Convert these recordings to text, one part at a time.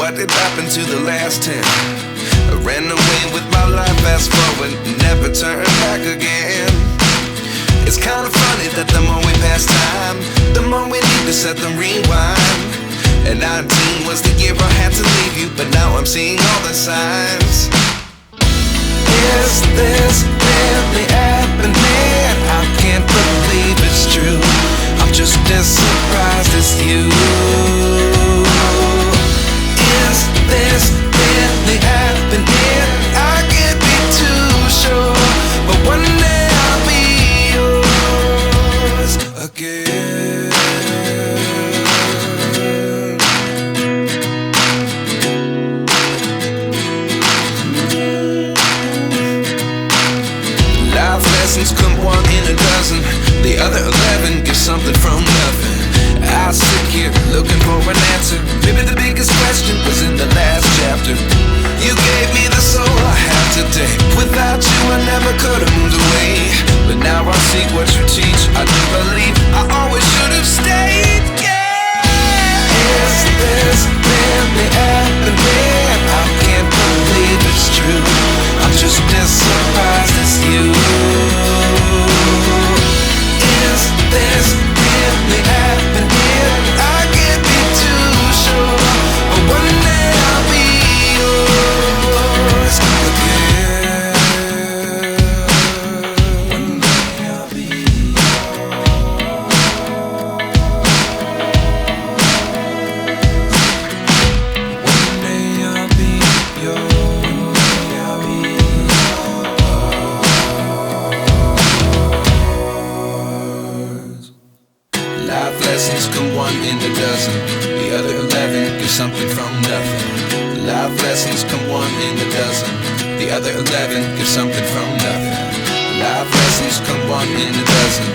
what did happen to the last 10? I ran away with my life, fast forward, never turn back again. It's kind of funny that the more we pass time, the more we need to set them rewind. And 19 was the year I had to leave you, but now I'm seeing all the signs. Is this really happening? I can't believe it's true. I'm just as surprised as you. Is this really happening? I can't be too sure, but one day I'll be yours again. Life lessons come one in a dozen. The other 11 get something from nothing. I sit here looking for an answer. Maybe the biggest question was in the last chapter. You gave me the soul I have today. Without you I never could have moved away. But now I see what you teach. I do believe I always should have stayed. Yeah. Is this really happening? I can't believe it's true. I'm just as surprised as you. Is this really happening? I can't be too sure, but one day I'll be yours again. One day I'll be yours. One day I'll be yours. One day I'll be yours. Life lessons come one in a dozen. The other 11 give something from nothing. Life lessons come one in a dozen. The other 11 give something from nothing. Life lessons come one in a dozen.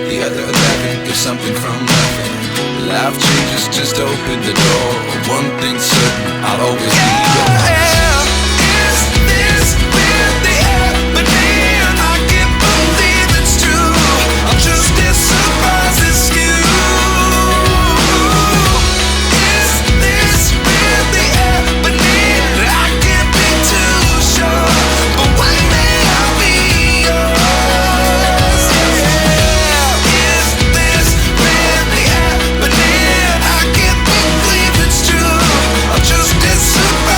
The other 11 give something from nothing. Life changes just open the door. One thing's certain, I'll always be yours. Is this really happening? I can't believe it's true. I'm just as surprised as you. Surprise.